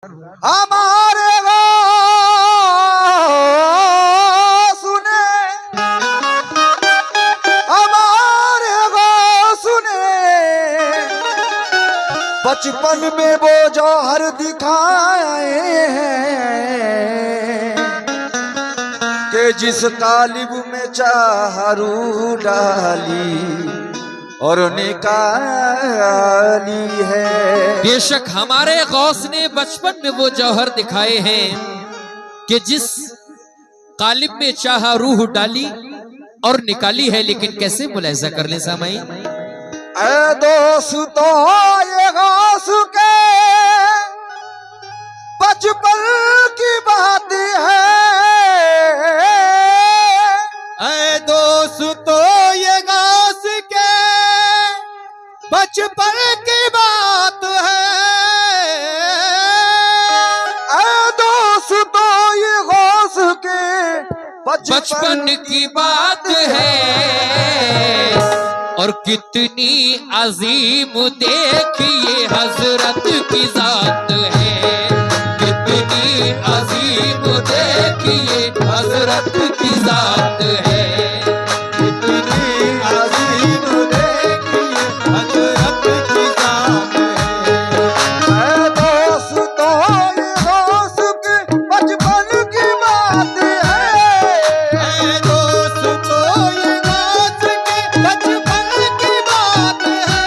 हमारे सुने, हमारे सुने, बचपन में वो जौहर दिखाए हैं कि जिस तालिब में चाहरू डाली और निकाली है। बेशक हमारे गौस ने बचपन में वो जौहर दिखाए हैं कि जिस कालिब में चाहा रूह डाली और निकाली है। लेकिन कैसे मुलाहिजा कर ले सामाईन, ऐ दोस्तों ये गौस के बचपन की बात है। ऐ दोस्तों ये गौस के बचपन की बात है। ऐ दोस्तों ये गौस के बचपन की बात है। और कितनी अजीम देखिए हजरत की जात है। कितनी अजीम देखिए हजरत की जात है। कितनी अजीम देखिए हजरत की जात है। ऐ दोस्तों ये गौस के बचपन की बात है। ऐ दोस्तों ये गौस के बचपन की बात है।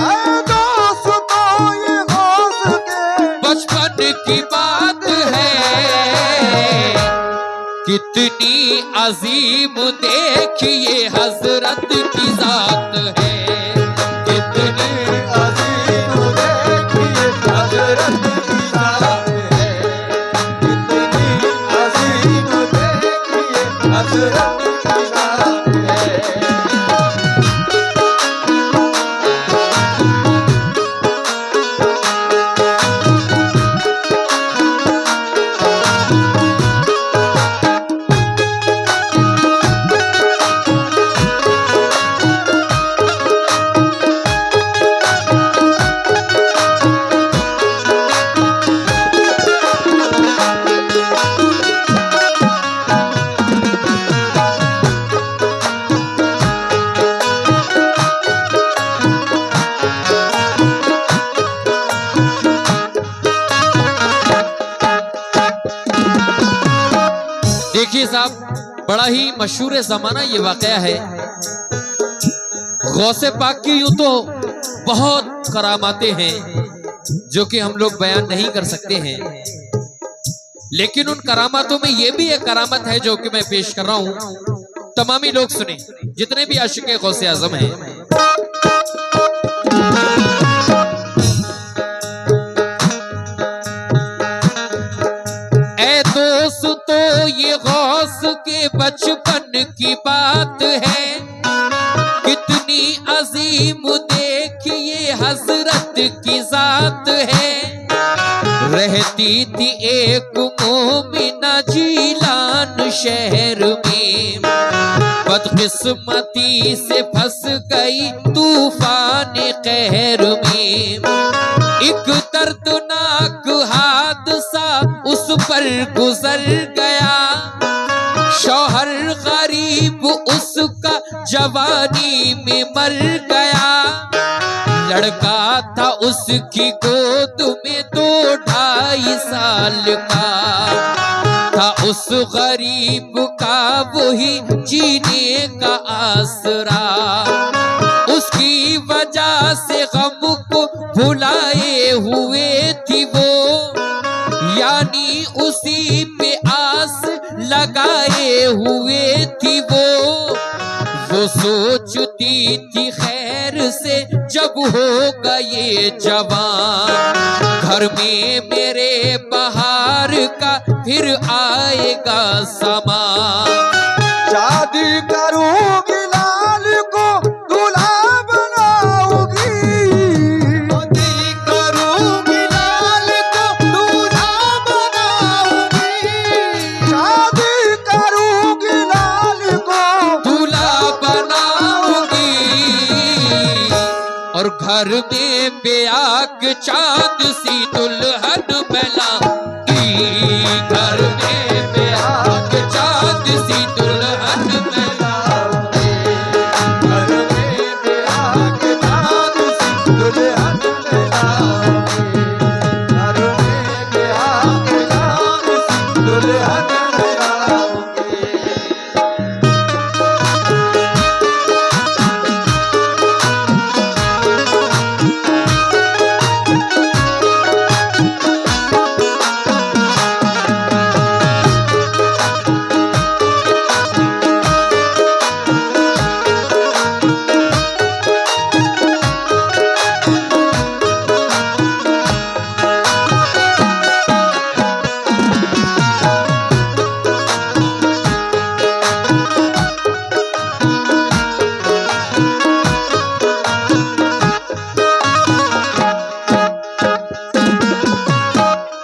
ऐ दोस्तों ये गौस के बचपन की बात है। कितनी अजीम देखिए हजरत की जात है। कितनी अजीम देखिए हजरत की जात है। कितनी अजीम देखिए हजरत की जात है। देखिए साहब, बड़ा ही मशहूर ज़माना ये वाकया है। गौसे पाक की यूं तो बहुत करामातें हैं जो कि हम लोग बयान नहीं कर सकते हैं, लेकिन उन करामातों में ये भी एक करामत है जो कि मैं पेश कर रहा हूं। तमामी लोग सुने, जितने भी आशिक़े गौसे आज़म हैं। दोस्तों ये गौस के बचपन की बात है। कितनी अजीम देखिए हजरत की जात है। रहती थी एक मोमिना जीलान शहर में, बदकिस्मती से फंस गई तूफान कहर में। एक दर्दनाक हादसा उस पर गुजर गया। शौहर गरीब उसका जवानी में मर गया। लड़का था उसकी गोद में 2-2.5 साल का। था उस गरीब का वही जीने का आसरा। उसकी वजह से गम को भुलाए हुए थी वो, यानी उसी पे आस लगाए हुए थी वो सोचती थी खैर से जब होगा ये जवान। घर में मेरे बहार का फिर आएगा सामान। शादी करूंगी लाल को दूल्हा बनाऊंगी। शादी करूंगी लाल को दूल्हा बनाऊंगी। शादी करूंगी लाल को दूल्हा बनाऊंगी। और घर घर में बेआग चांद सी दुल्हन मिलाऊंगी, घर में बेआग चांद सी दुल्हन मिलाऊंगी, घर में बेआग चांद सी दुल्हन मिलाऊंगी, घर में बेआग चांद सी दुल्हन मिलाऊंगी।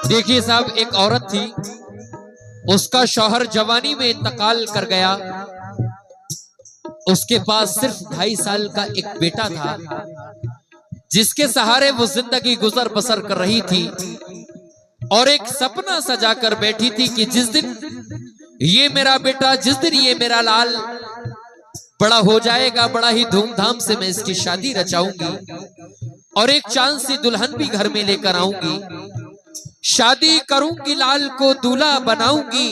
देखिए साहब, एक औरत थी, उसका शौहर जवानी में इंतकाल कर गया। उसके पास सिर्फ 2.5 साल का एक बेटा था, जिसके सहारे वो जिंदगी गुजर बसर कर रही थी। और एक सपना सजा कर बैठी थी कि जिस दिन ये मेरा बेटा, जिस दिन ये मेरा लाल बड़ा हो जाएगा, बड़ा ही धूमधाम से मैं इसकी शादी रचाऊंगी और एक चांद सी दुल्हन भी घर में लेकर आऊंगी, शादी करूंगी, लाल को दूल्हा बनाऊंगी,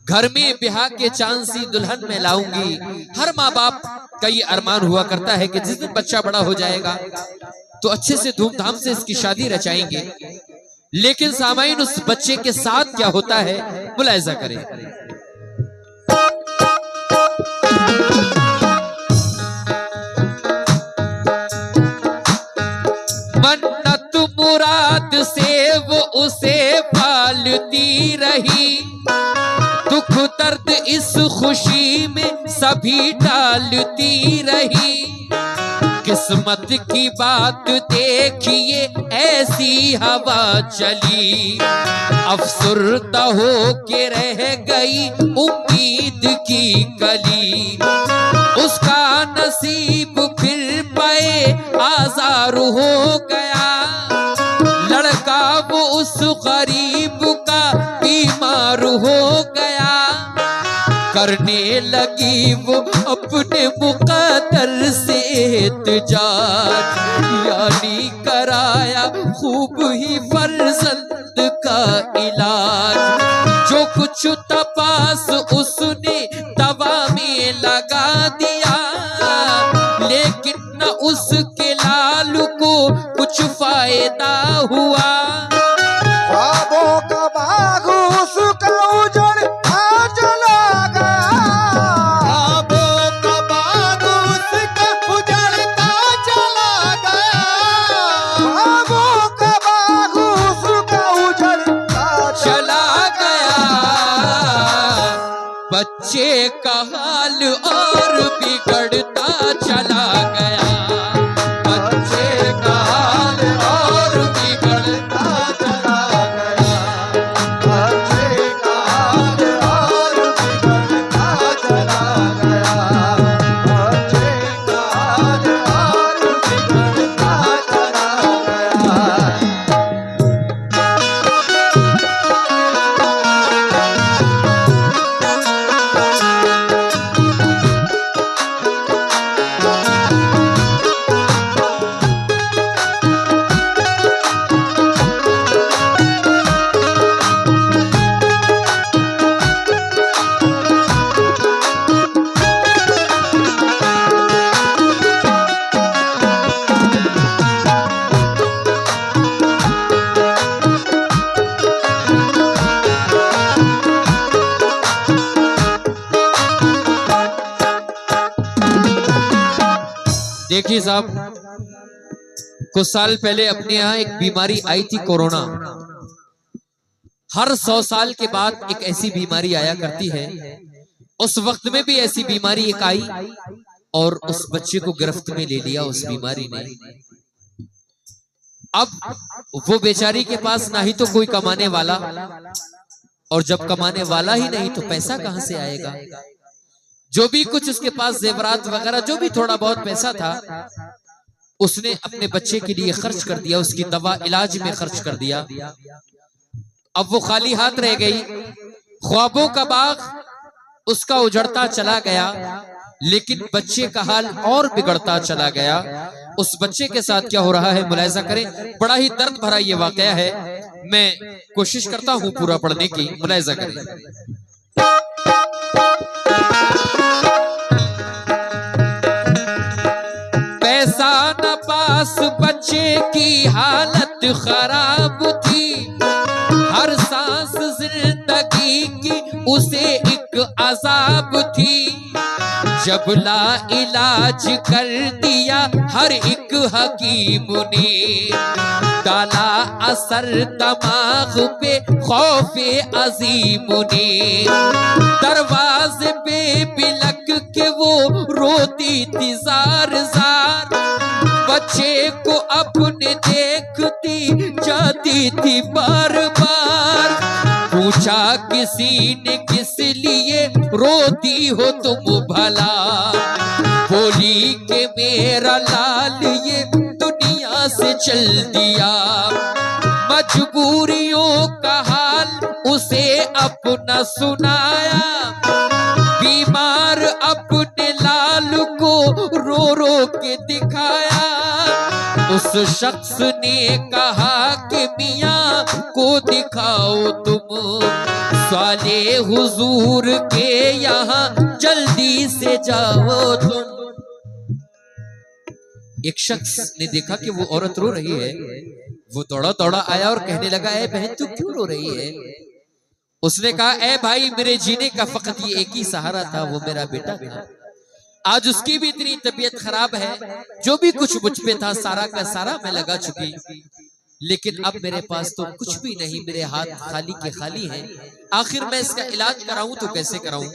घर में ब्याह के चांद सी दुल्हन में लाऊंगी। हर माँ बाप का ये अरमान हुआ करता है कि जिस दिन बच्चा बड़ा हो जाएगा तो अच्छे से धूमधाम से इसकी शादी रचाएंगे। लेकिन सामाइन, उस बच्चे के साथ क्या होता है, मुलाहिजा करें। मन्नत मुराद से वो उसे पालती रही, दुख दर्द इस खुशी में सभी डालती रही। किस्मत की बात देखिए ऐसी हवा चली, अफसुर्दा हो के रह गई उम्मीद की कली। उसका नसीब फिर पे आजार हो गया, लड़का वो उस गरीब का बीमार हो गया। करने लगी वो अपने मुक़द्दर से इत्जाज, यानी कराया खूब ही फर्जंद का इलाज। जो कुछ तपास उसने दवा में लगा दिया, लेकिन न उसके लाल को कुछ फायदा हुआ। ख्वाबों का बाग उसका उजड़ चला गया, ख्वाबों का बाग उसका उजड़ता चला गया, ख्वाबों का बाग उसका उजड़ता चला गया। बच्चे का हाल और बिगड़ता चला गया, बच्चे का हाल और बिगड़ता चला गया, बच्चे का हाल और बिगड़ता चला गया, बच्चे का हाल और बिगड़ता चला गया। देखिए साहब, कुछ साल पहले अपने यहाँ एक बीमारी आई थी, कोरोना। हर 100 साल के बाद एक ऐसी बीमारी आया करती है। उस वक्त में भी ऐसी बीमारी एक आई और उस बच्चे को गिरफ्त में ले लिया उस बीमारी ने। अब वो बेचारी के पास ना ही तो कोई कमाने वाला, और जब कमाने वाला ही नहीं तो पैसा कहां से आएगा। जो भी कुछ उसके पास जेवरात वगैरह, जो भी थोड़ा बहुत पैसा था, उसने अपने बच्चे के लिए खर्च कर दिया, उसकी दवा इलाज में खर्च कर दिया। अब वो खाली हाथ रह गई। ख्वाबों का बाग उसका उजड़ता चला गया, लेकिन बच्चे का हाल और बिगड़ता चला गया। उस बच्चे के साथ क्या हो रहा है मुलाहिजा करें। बड़ा ही दर्द भरा ये वाकया है। मैं कोशिश करता हूं पूरा पढ़ने की, मुलाहिजा करें। पैसा न पास, बच्चे की हालत खराब थी। हर सांस जिंदगी की उसे एक अजाब थी। जब ला इलाज कर दिया हर एक हकीम ने, डाला असर दिमाग पे खौफे अजीम ने। दरवाजे पे बिलक के वो रोती थी जार जार, बच्चे को अपने देखती जाती थी बार बार। पूछा किसी ने किस लिए रोती हो तुम भला, बोली के मेरा लाल ये दुनिया से चल दिया। मजबूरियों का हाल उसे अपना सुनाया, बीमार अपने लाल को रो रो के दिखाया। उस शख्स ने कहा कि मियाँ को दिखाओ तुम, साले हुजूर के यहाँ जल्दी से जाओ तुम। एक शख्स ने देखा कि वो औरत रो रही है। वो दौड़ा दौड़ा आया और कहने लगा, ए बहन तू क्यों रो रही है? उसने कहा, ए भाई मेरे जीने का फकत ये एक ही सहारा था, वो मेरा बेटा था। आज उसकी भी इतनी तबीयत खराब है, जो भी कुछ मुझ पे था सारा का सारा मैं लगा चुकी, लेकिन अब मेरे पास तो कुछ भी नहीं, मेरे हाथ खाली के खाली हैं। आखिर मैं इसका इलाज कराऊं तो कैसे कराऊं?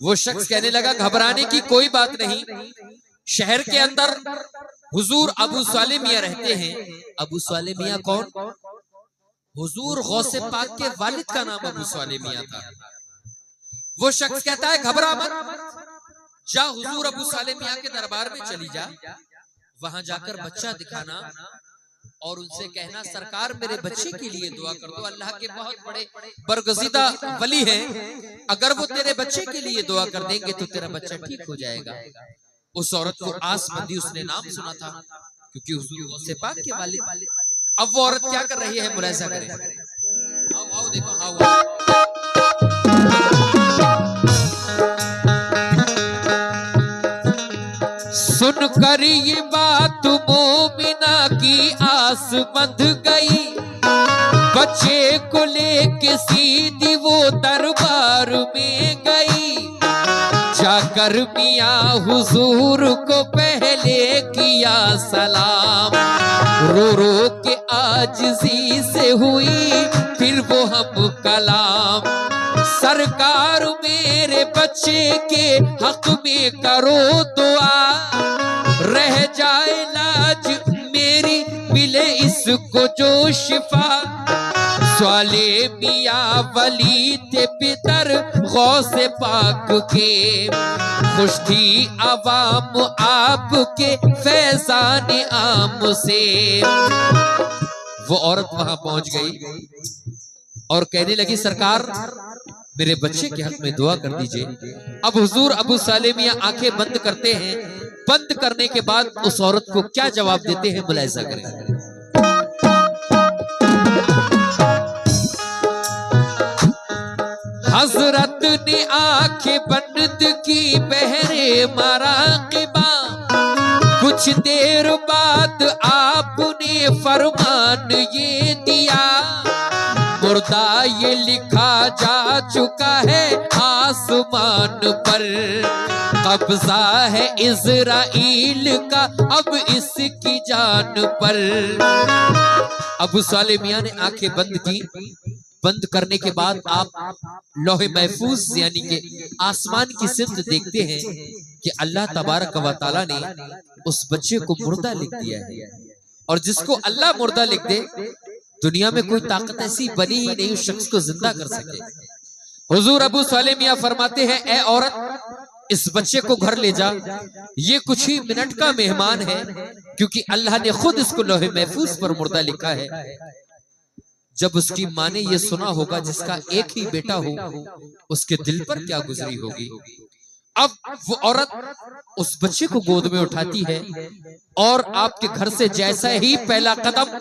वो शख्स कहने लगा, घबराने की कोई बात नहीं। शहर के अंदर हुजूर अबू साले मियाँ रहते हैं। अबू साले मियाँ कौन? हुजूर गौसे पाक के वालिद का नाम अबू साले मियाँ था। वो शख्स कहता है, घबरा मत, जा हुजूर अबू साले मियाँ के दरबार में चली जा, वहां जाकर बच्चा दिखाना और उनसे कहना, सरकार मेरे बच्चे के लिए दुआ कर दो। अल्लाह के बहुत बड़े बरगजीदा वली हैं, अगर वो तेरे बच्चे के लिए दुआ कर देंगे तो तेरा बच्चा ठीक हो जाएगा। उस औरत को आसमंदी उसने नाम सुना था, क्योंकि हुजूर गौसे पाक के वालिद। अब वो औरत क्या कर रही है मुलाहिजा करें। आओ आओ देखो, आओ सुनकर ये बात मोमिना की आस बंध गई। बच्चे को लेके सीधी वो दरबार में गई। जाकर मियाँ हुजूर को पहले किया सलाम, रो रो के आजिज़ी से हुई फिर वो हम कलाम। सरकार मेरे बच्चे के हक में करो दुआ, रह जाए लाज मेरी मिले इसको जो शिफा। स्वाले मियाँ वली थे पितर गौसे पाक के, खुश थी अवाम आपके फैज़ान आम से। वो औरत वहां पहुंच गई और कहने लगी, सरकार मेरे बच्चे के हक में दुआ कर दीजिए। अब हुजूर अबू साले मियाँ आंखें बंद करते हैं। बंद करने के बाद उस औरत को क्या जवाब देते हैं मुलाहिजा करें। हजरत ने आंखें बंद की बहरे मराक़िबा, कुछ देर बाद आपने फरमान ये दिया, मुर्दा ये लिखा जा चुका है आसमान पर, कब्जा है इज़राइल का अब इसकी जान पर। अबू साले मियाँ ने आंखें बंद की। बंद करने के बाद आप लौहे महफूज यानी कि आसमान की सिमत देखते हैं कि अल्लाह तबारक व तआला ने उस बच्चे को मुर्दा लिख दिया है। और जिसको अल्लाह मुर्दा लिख दे, दुनिया में कोई ताकत ऐसी बनी ही नहीं उस शख्स को जिंदा कर सके। हुजूर अबू साले मियाँ फरमाते हैं, ए औरत इस बच्चे को घर ले जा, ये कुछ ही मिनट का मेहमान है, क्योंकि अल्लाह ने खुद इसको लोहे महफूज पर मुर्दा लिखा है। जब उसकी माँ ने ये सुना होगा जिसका एक ही बेटा हो, उसके दिल पर क्या गुजरी होगी। अब वो औरत उस बच्चे को गोद में उठाती है और आपके घर से जैसा ही पहला कदम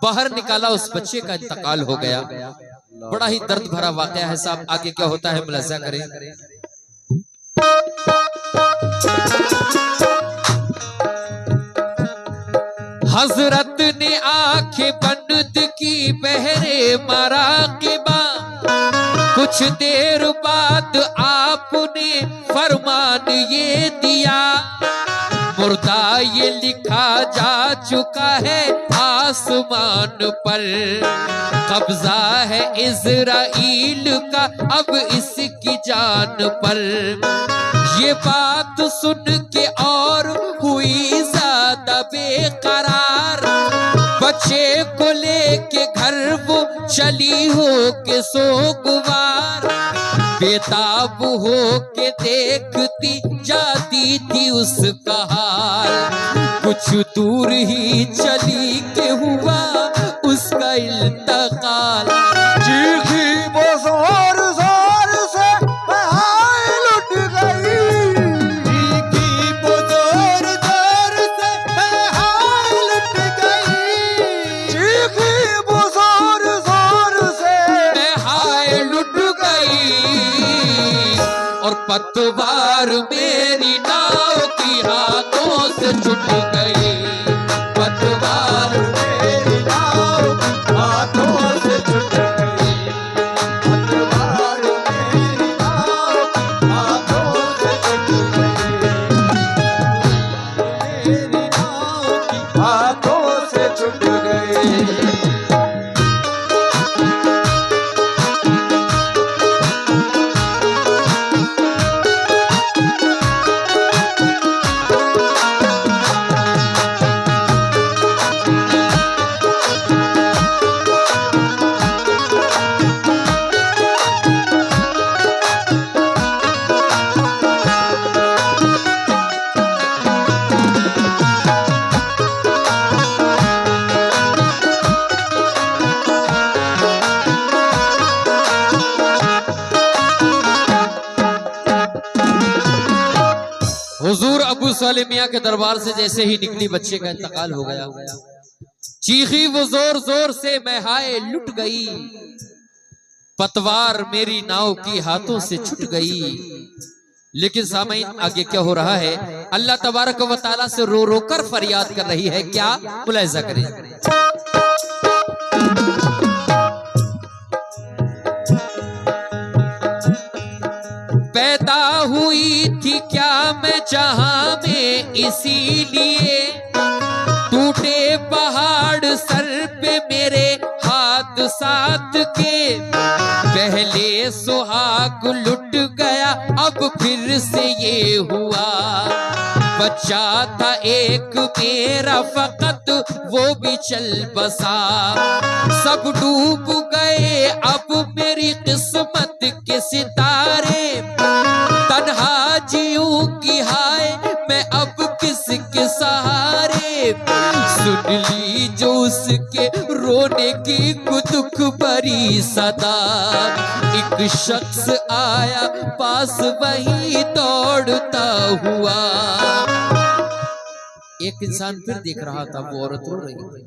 बाहर निकाला, उस बच्चे का इंतकाल हो गया। बड़ा ही दर्द भरा वाकया है साहब। आगे क्या होता है मुलाजा करें। हजरत ने आंखें बंद की बहरे मराकिबा, कुछ देर बाद आपने फरमान ये दिया, मुर्दा ये लिखा जा चुका है आसमान पर, कब्जा है इज़राइल का अब इसकी जान पर। ये बात सुन के और हुई ज्यादा बेकरार, बच्चे को लेके घर वो चली हो के सोगवार, बेताब हो के देखती जाती थी उसका हाल। कुछ दूर ही चली के हुआ उसका इंतकाल। चीखी वो जोर जोर से हाय लुट गई, चीखी वो जोर जोर से हाय लुट गई, चीखी वो जोर जोर से हाय लुट गई। और पतवार मेरी नाव की हाथों से छूट गई, पतवार मेरी नाव हाथों से छूट गई, पतवार मेरी नाव हाथों से छूट गई, मेरी नाव की हाथों से छूट गई। हुजूर अबू सालिम मियां के दरबार से जैसे ही निकली, बच्चे का इंतकाल हो गया। चीखी वो जोर जोर से मैं हाय लुट गई, पतवार मेरी नाव की हाथों से छूट गई। लेकिन सामईन आगे क्या हो रहा है, अल्लाह तबारक व तआला से रो रो कर फरियाद कर रही है। क्या मुलाहिजा करें। पैदा हुई थी क्या मैं जहां में इसीलिए, टूटे पहाड़ सर पे मेरे हाथ साथ के, पहले सुहाग लुट गया अब फिर से ये हुआ, बच्चा था एक मेरा फकत वो भी चल बसा, सब डूब गए अब मेरी किस्मत के सितारे, तन्हा जीऊं की हाय मैं अब किसके सहारे, सुन ली जो उसके रोने की दुख भरी सदा, एक शख्स आया पास वही दौड़ता हुआ। एक इंसान फिर देख रहा था, वो औरत रो रही थी।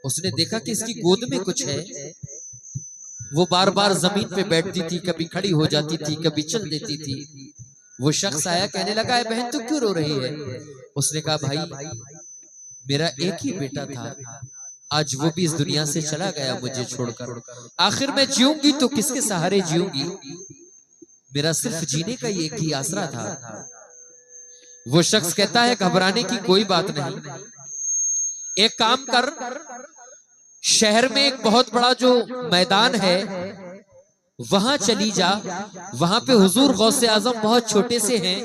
उसने देखा कि इसकी गोद में कुछ है। वो बार बार जमीन पे बैठती थी, कभी खड़ी हो जाती थी, कभी चल देती थी। वो शख्स आया, कहने लगा है बहन तू क्यों रो रही है। उसने कहा भाई मेरा एक ही बेटा था, आज वो भी इस दुनिया से चला गया मुझे छोड़कर, आखिर मैं जीऊंगी तो किसके सहारे जीऊंगी, मेरा सिर्फ जीने का ही एक ही आसरा था। वो शख्स कहता है घबराने की कोई बात नहीं, एक काम कर, शहर में एक बहुत बड़ा जो मैदान है वहां चली जा, वहां पे हुजूर गौसे आजम बहुत छोटे से हैं,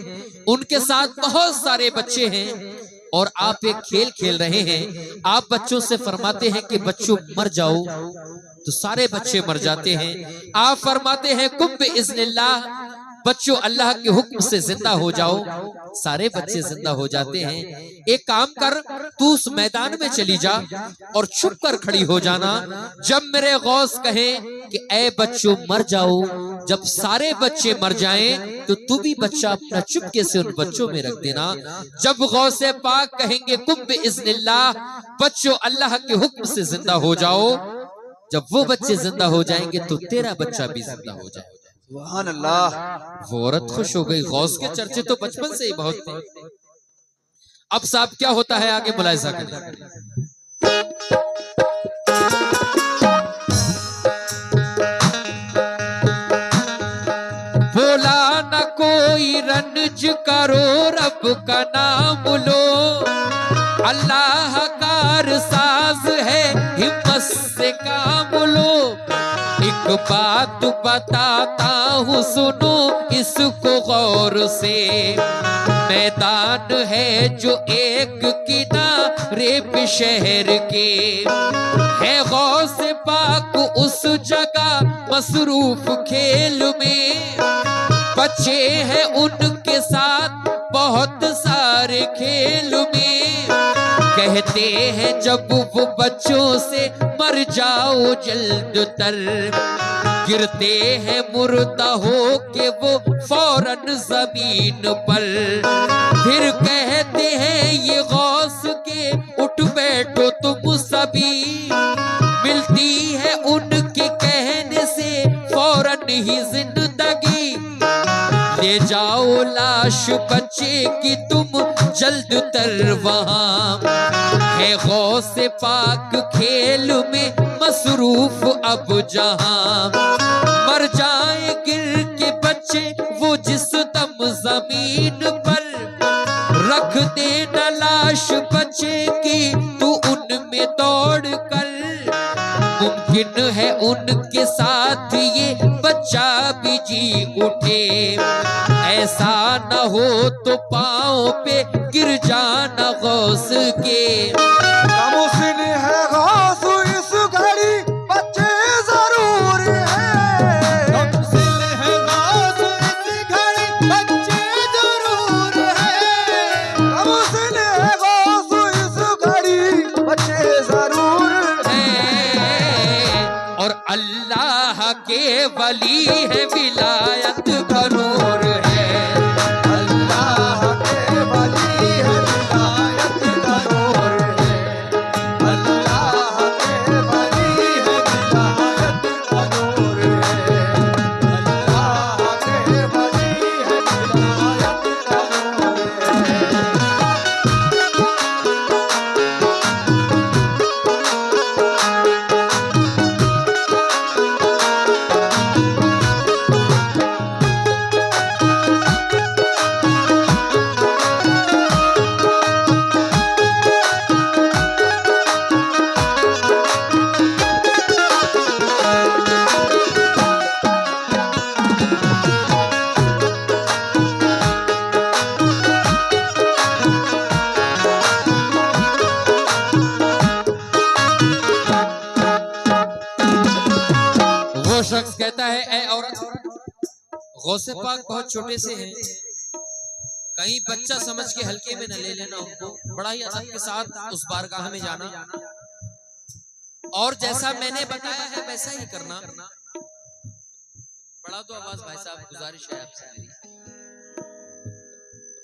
उनके साथ बहुत सारे बच्चे हैं और आप एक खेल खेल रहे हैं। आप बच्चों से फरमाते हैं कि बच्चों मर जाओ, तो सारे बच्चे मर जाते हैं। आप फरमाते हैं कुम बिइज़्निल्लाह, बच्चों अल्लाह के हुक्म से जिंदा हो जाओ। सारे बच्चे जिंदा हो जाते हैं। एक काम कर, तू उस मैदान में चली जा और छुप कर खड़ी हो जाना। जब मेरे गौस कहें कि ए बच्चों मर जाओ, जब सारे बच्चे मर जाएं तो तू भी बच्चा अपना चुपके से उन बच्चों में रख देना। जब गौसे पाक कहेंगे कुम बिइज़्निल्लाह, बच्चों अल्लाह के हुक्म से जिंदा हो जाओ। जब वो बच्चे जिंदा हो जाएंगे तो तेरा बच्चा भी जिंदा हो जाएगा। सुभान अल्लाह। वो औरत खुश हो गई। गौस के चर्चे तो बचपन से ही बहुत थे। अब साहब क्या होता है आगे मुलाहिजा करें। बोला न कोई रंज करो, रब का नाम लो, अल्लाह कार साज है, हिम्मत से काम लो। एक बात बताता हूँ सुनो इसको गौर से, मैदान है जो एक किनारे पे शहर के, है गौसे पाक उस जगह मसरूफ खेल में, बच्चे हैं उनके साथ बहुत सारे खेल में। कहते हैं जब वो बच्चों से मर जाओ जल्द तर, गिरते हैं मुर्दा हो के वो फौरन जमीन पर। फिर कहते हैं ये गौस के उठ बैठो तुम सभी, मिलती है उनके कहने से फौरन ही जिंदगी। ले जाओ लाश बच्चे की तुम जल्द तर वहां, है गौसे पाक खेल में मसरूफ अब जहां। मर जाए गिर के बच्चे वो जिस दम जमीन पर, रख देना लाश बच्चे की तू उनमें दौड़ कर। मुमकिन है उनके साथ ये बच्चा भी जी उठे, ऐसा न हो तो पाँव पे गिर जाना गौस के। कमुसिन है गौस इस घड़ी बच्चे जरूर है, कमुसिन है गौस इस घड़ी बच्चे जरूर है, कमुसिन है गौस इस घड़ी बच्चे जरूर है। और अल्लाह के वली है विलायत करूर है, अल्लाह के वली है विलायत करूर है, अल्लाह के वली है विलायत करूर है, अल्लाह के वली है विलायत करूर है। वो शख्स कहता है ए औरत, गौसे पाक बहुत छोटे से हैं, कहीं बच्चा समझ के हल्के में न ले लेना उनको, बड़ा ही अदब के साथ उस बारगाह में जाना और जैसा मैंने बताया है वैसा ही करना। बड़ा तो आवाज भाई साहब, गुजारिश है आपसे मेरी,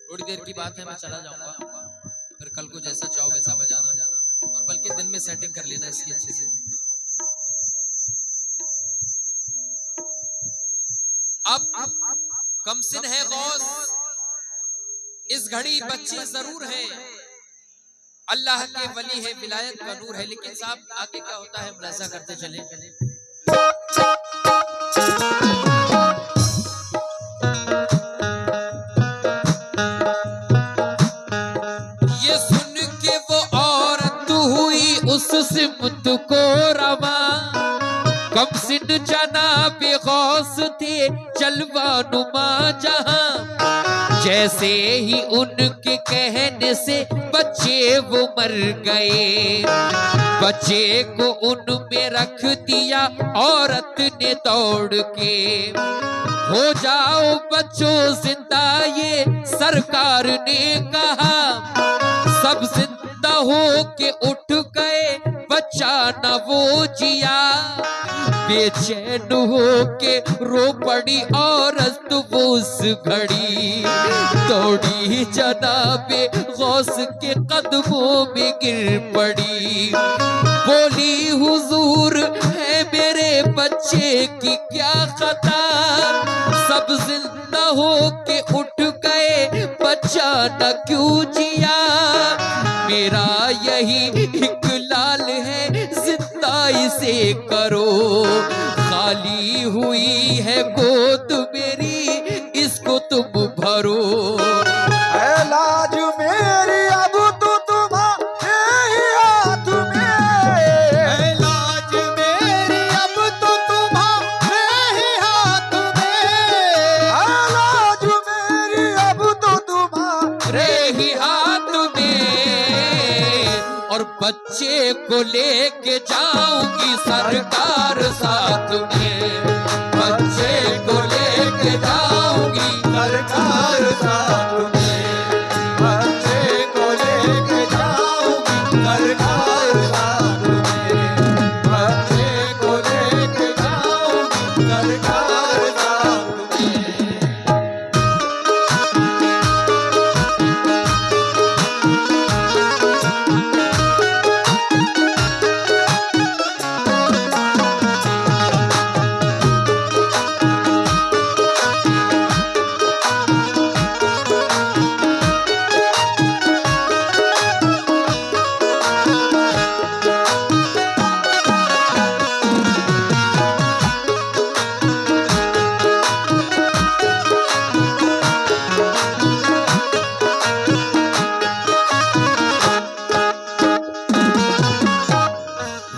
थोड़ी देर की बात है, मैं चला जाऊंगा, फिर कल को जैसा चाहो वैसा बजाना, और बल्कि दिन में सेटिंग कर लेना इसकी अच्छे से। अब कमसिन है गौस, इस घड़ी बच्चे जरूर हैं, अल्लाह के वली है विलायत का नूर है। लेकिन साहब आगे क्या होता है मुलाहिजा करते चले। ये सुन के वो औरत हुई उस सिमत को रवा, कमसिन जनाब गौस थे जलवा नुमा जहां, जैसे ही उनके कहने से बच्चे वो मर गए, बच्चे को उनमें रख दिया औरत ने दौड़ के। हो जाओ बच्चों जिंदा ये सरकार ने कहा। सब जिंदा हो के उठ गए, बच्चा न वो जिया। बेचैन हो के रो पड़ी औरत वो उस घड़ी। दौड़ी जनाबे गौस के कदमों में गिर पड़ी। बोली हुजूर है मेरे बच्चे की क्या खता। सब जिंदा हो के उठ गए, बच्चा न क्यों जिया। मेरा यही इकलाल है, जिंदा इसे करो। खाली हुई है गोद मेरी, इसको तुम भरो। लाज मेरी अब तो तुम्हारे ही हाथ में। लाज मेरी अब तो तुम्हारे ही हाथ में। लाज मेरी अब तो तुम्हारे ही हाथ में। और बच्चे को लेके जाऊंगी सरकार साथ में। बच्चे को लेके जाऊंगी सरकार साथ में। बच्चे को लेके जाऊंगी सरकार साथ में। बच्चे को लेके जाऊंगी सरकार साथ में।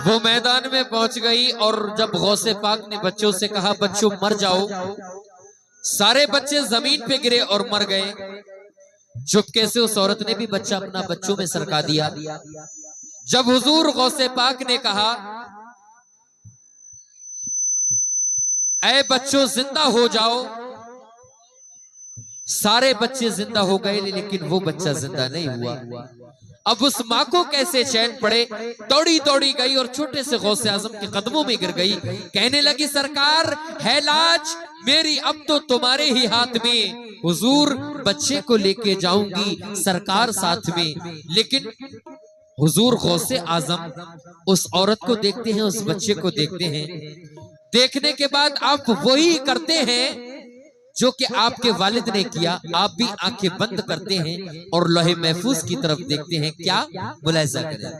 वो मैदान में पहुंच गई और जब गौसे पाक ने बच्चों से कहा बच्चों मर जाओ, सारे बच्चे जमीन पे गिरे और मर गए। चुपके से उस औरत ने भी बच्चा अपना बच्चों में सरका दिया। जब हुजूर गौसे पाक ने कहा ऐ बच्चों जिंदा हो जाओ, सारे बच्चे जिंदा हो गए लेकिन वो बच्चा जिंदा नहीं हुआ। अब उस माँ को कैसे चैन पड़े, दौड़ी दौड़ी गई और छोटे से गौसे आजम के कदमों में गिर गई। कहने लगी सरकार है लाज मेरी अब तो तुम्हारे ही हाथ में। हुजूर बच्चे को लेके जाऊंगी सरकार साथ में। लेकिन हुजूर गौसे आजम उस औरत को देखते हैं, उस बच्चे को देखते हैं। देखने के बाद आप वही करते हैं जो कि आपके वालिद ने किया। आप भी आंखें बंद करते हैं और लौहे महफूज की तरफ देखते हैं। क्या मुलाहिजा करें।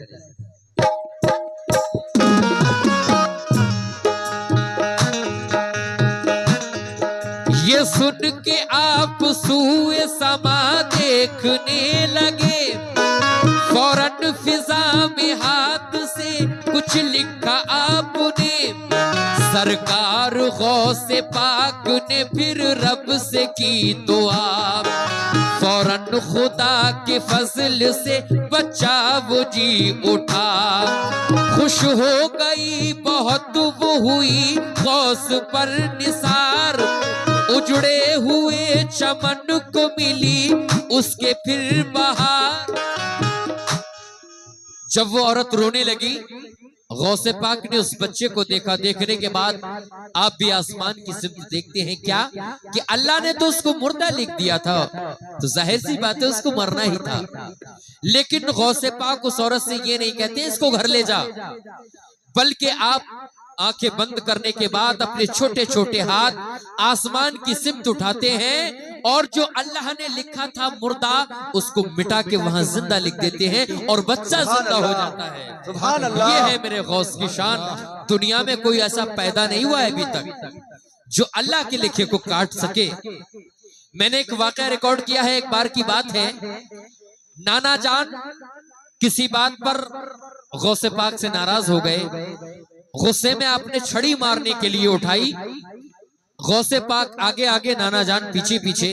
ये सुन के आप सूए समा देखने लगे। फौरन फिजा में हाथ से कुछ लिखा आपने। सरकार गौसे पाक ने फिर रब से की दुआ। फौरन खुदा के फजल से बच्चा वो जी उठा। खुश हो गई बहुत वो हुई गौस पर निसार। उजड़े हुए चमन को मिली उसके फिर बहार। जब वो औरत रोने लगी, गौसे पाक ने उस बच्चे को देखा। देखने के बाद आप भी आसमान की सिमत देखते हैं क्या कि अल्लाह ने तो उसको मुर्दा लिख दिया था, तो जाहिर सी बात है उसको मरना ही था। लेकिन गौसे पाक उस औरत से ये नहीं कहते इसको घर ले जा, बल्कि आप आंखें बंद करने के बाद अपने छोटे छोटे हाथ आसमान की सिमत उठाते हैं और जो अल्लाह ने लिखा था मुर्दा उसको मिटा के वहां जिंदा लिख देते हैं और बच्चा जिंदा हो जाता है। सुभान अल्लाह। ये है मेरे गौस की शान। दुनिया में कोई ऐसा पैदा नहीं हुआ है अभी तक जो अल्लाह के लिखे को काट सके। मैंने एक वाकया रिकॉर्ड किया है। एक बार की बात है, नाना जान किसी बात पर गौसे पाक से नाराज हो गए। गुस्से में आपने छड़ी मारने के लिए उठाई। गौसे पाक आगे आगे, नाना जान पीछे पीछे।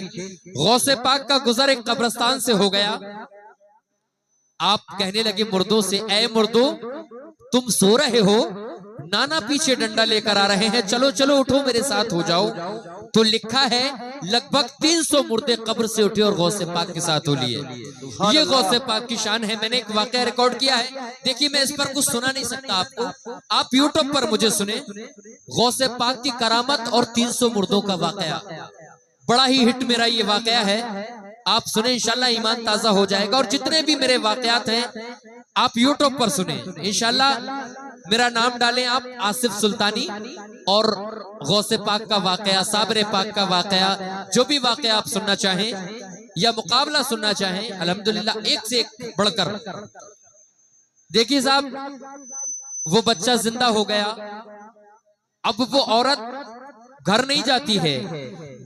गौसे पाक का गुजर एक कब्रिस्तान से हो गया। आप कहने लगे मुर्दों से, ऐ मुर्दों तुम सो रहे हो, नाना पीछे डंडा लेकर आ रहे हैं, चलो चलो उठो मेरे साथ हो जाओ। तो लिखा है लगभग 300 मुर्दे कब्र से उठे और गौसे पाक के साथ हो लिए। ये गौसे पाक की शान है। मैंने एक वाकया रिकॉर्ड किया है, देखिए मैं इस पर कुछ सुना नहीं सकता आपको, आप यूट्यूब पर मुझे सुने। गौसे पाक की करामत और 300 मुर्दों का वाकया, बड़ा ही हिट मेरा ये वाकया है, आप सुने इंशाल्लाह ईमान ताजा हो जाएगा। और जितने भी मेरे वाकयात हैं आप यूट्यूब पर सुने इंशाल्लाह। मेरा नाम डालें आप आसिफ सुल्तानी और गौसे पाक का वाकया, साबरे पाक का वाकया, जो भी वाकया आप सुनना चाहें या मुकाबला सुनना चाहें, अल्हम्दुलिल्लाह एक से एक बढ़कर। देखिए साहब, वो बच्चा जिंदा हो गया। अब वो औरत घर नहीं जाती है,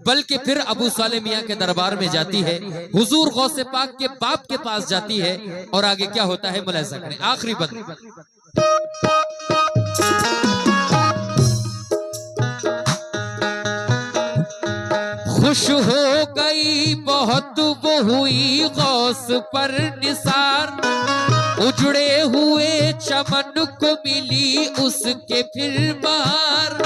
बल्कि फिर अबू साले मियां के दरबार में जाती है, हुजूर गौसे पाक के बाप के पास जाती है। और आगे क्या होता है मुलाहिजा करें। आखिरी बंद। खुश हो गई बहुत वो हुई गौस पर निसार, उजड़े हुए चमन को मिली उसके फिर बहार।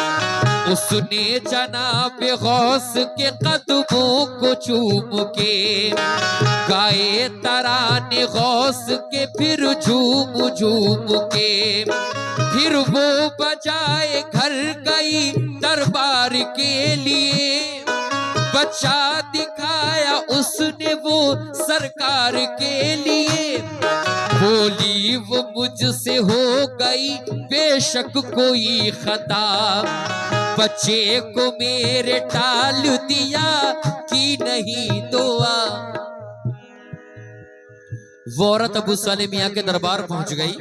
उसने जनाब गौस के कदमों को चूम के गाए तराने गौस के फिर झूम झूम के। फिर वो बजाए घर गई दरबार के लिए, बच्चा दिखाया उसने वो सरकार के लिए। बोली वो मुझसे हो गई बेशक कोई खता, बच्चे को मेरे टाल दिया कि नहीं दुआ। वो औरत अबू साले मियां के दरबार पहुंच गई।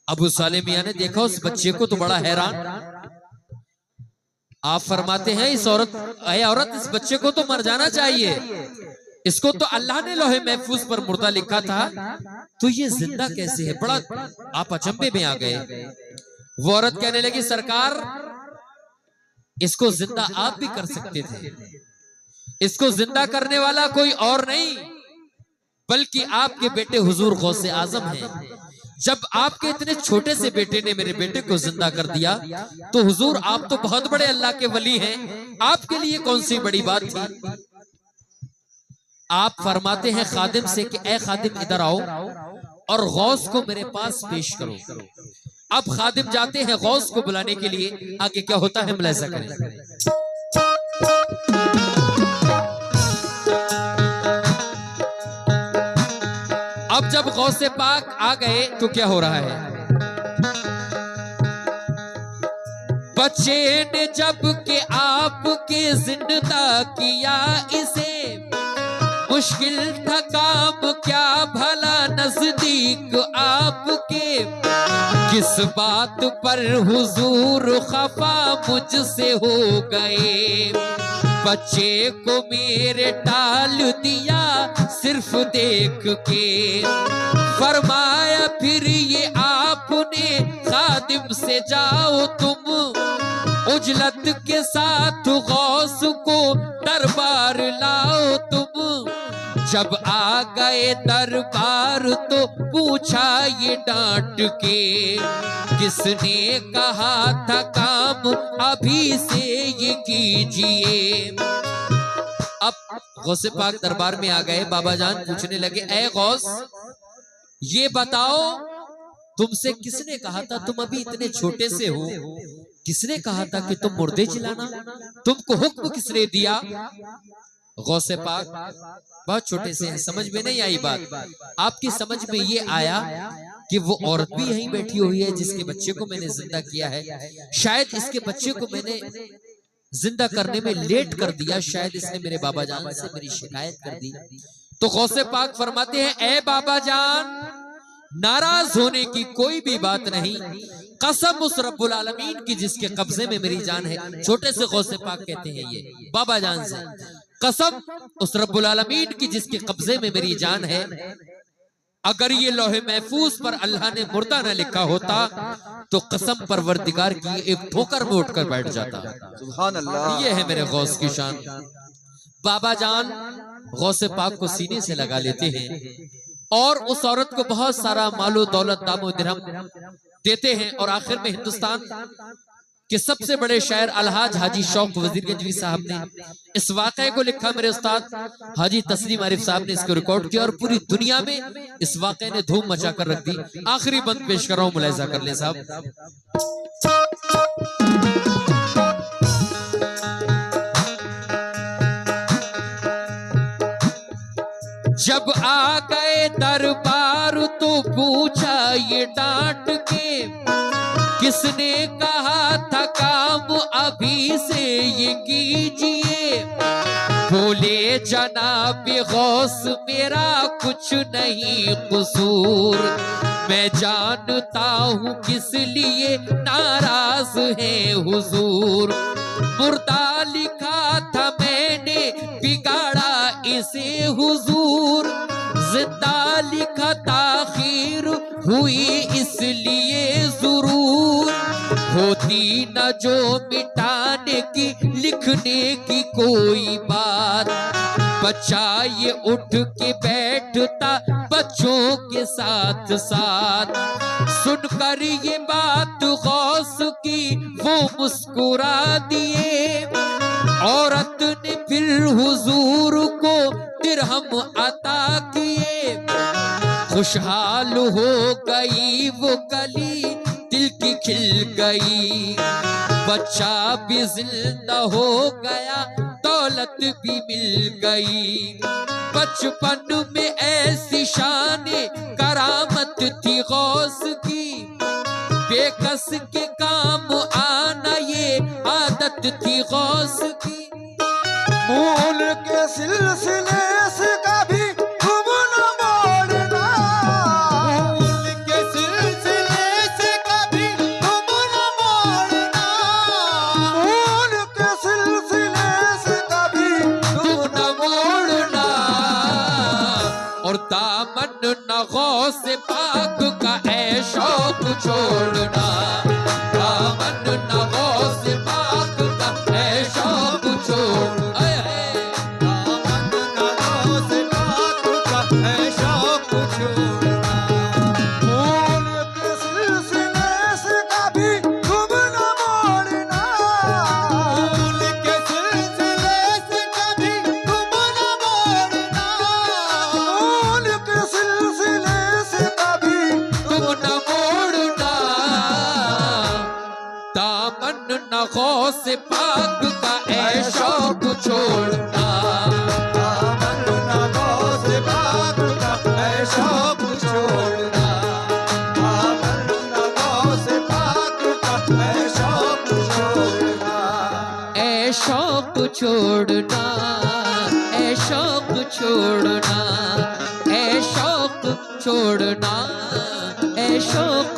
अबू साले मियां ने देखा उस बच्चे को तो बड़ा हैरान। आप फरमाते हैं इस औरत इस बच्चे को तो मर जाना चाहिए, इसको तो अल्लाह ने लोहे महफूज पर मुर्दा लिखा था, तो ये जिंदा कैसे है? बड़ा आप अचंभे में आ गए। वो औरत कहने लगी सरकार, इसको जिंदा आप भी कर सकते थे, इसको जिंदा करने वाला कोई और नहीं बल्कि आपके बेटे हुजूर गौसे आजम हैं। जब आपके इतने छोटे से बेटे ने मेरे बेटे को जिंदा कर दिया, तो हुजूर आप तो बहुत बड़े अल्लाह के वली हैं, आपके लिए कौन सी बड़ी बात थी? आप फरमाते हैं खादिम से कि ए खादिम इधर आओ और गौस को मेरे पास पेश करो। अब खादिम जाते हैं गौस को बुलाने के लिए। आगे क्या होता है मुलाहिजा करें। अब जब गौसे पाक आ गए तो क्या हो रहा है? बच्चे ने जब के आपके जिंदा किया इसे, मुश्किल था काम क्या भला नजदीक आपके। किस बात पर हुजूर खफा मुझसे हो गए, बच्चे को मेरे टाल दिया सिर्फ देख के। फरमाया फिर ये आपने खादिम से जाओ तुम, उजलत के साथ गौस को दरबार लाओ तुम। जब आ गए दरबार तो पूछा ये डांट के, किसने कहा था काम अभी से ये कीजिए। अब गौसे पाक दरबार में आ गए। बाबा जान पूछने लगे, ए गौस ये बताओ तुमसे किसने कहा था, तुम अभी इतने छोटे से हो, किसने कहा था कि तुम मुर्दे चिल्लाना, तुमको हुक्म किसने दिया? गौसे पाक बहुत छोटे से हैं, समझ में नहीं आई बात। आपकी समझ में ये आया कि वो औरत भी यहीं बैठी हुई है जिसके बच्चे को मैंने जिंदा किया है, शायद इसके बच्चे को मैंने जिंदा करने में लेट कर दिया, शायद इसने मेरे बाबा जान से मेरी शिकायत कर दी। तो गौसे पाक फरमाते हैं, ए बाबा जान नाराज होने की कोई भी बात नहीं, कसम उस रब्बुल आलमीन की जिसके कब्जे में मेरी जान है। छोटे से गौसे पाक कहते हैं ये बाबा जान से, कसम उस रब्बुल आलमीन की जिसके कब्जे में मेरी जान है, अगर ये लोहे महफूज पर अल्लाह ने मुर्दा न लिखा होता तो कसम परवरदिगार की एक ठोकर में उठकर बैठ जाता। सुभान अल्लाह। ये है मेरे गौस की शान। बाबा जान गौसे पाक को सीने से लगा लेते हैं और उस औरत को बहुत सारा मालो दौलत दामो दिरहम देते हैं। और आखिर में हिंदुस्तान के सबसे बड़े शायर अलहाज हाजी शौक वजीर गंजवी साहब ने इस वाक़े को लिखा। मेरे उस्ताद हाजी तस्लीम आरिफ साहब ने इसको रिकॉर्ड किया और पूरी दुनिया में इस वाक़े ने धूम मचा कर रख दी। आखिरी बंद पेश कर रहा हूं, मुलाहिजा कर ले साहब। जब आ गए दरबार तो पूछा ये डांट के, किसने कहा था काम अभी से ये कीजिए। बोले जनाब गौस मेरा कुछ नहीं कसूर, मैं जानता हूँ किस लिए नाराज है हुजूर। मुर्दा लिखा था मैंने बिगाड़ा इसे हुजूर, जिंदा लिखा ताखीर हुई इसलिए जरूर। होती न जो मिटाने की लिखने की कोई बात, बच्चा ये उठ के बैठता बच्चों के साथ साथ। सुनकर ये बात गौस की वो मुस्कुरा दिए, औरत ने फिर हुजूर को दिरहम अता किए। खुशहाल हो गई वो कली दिल की खिल गई, बच्चा भी जिंदा हो गया दौलत भी मिल गई। बचपन में ऐसी शाने करामत थी गौस की, बेकस के काम आना ये आदत थी गौस की। मूल के सिलसिले से कभी तुम न मोड़ना, मूल के सिलसिले से कभी तुम न मोड़ना, मूल के सिलसिले से कभी तुम न मोड़ना। और दामन न गौस पाक का ऐ शौक छोड़ना, दामन न गौस पाक का ऐ शौक छोड़ना। गौस पाक का ऐ शौक छोड़ना, दामन न गौस पाक का ऐ शौक छोड़ना, दामन न गौस पाक का ऐ शौक छोड़ना। ऐ शौक छोड़ना, ऐ शौक छोड़ना, ऐ शौक छोड़ना, ऐ शौक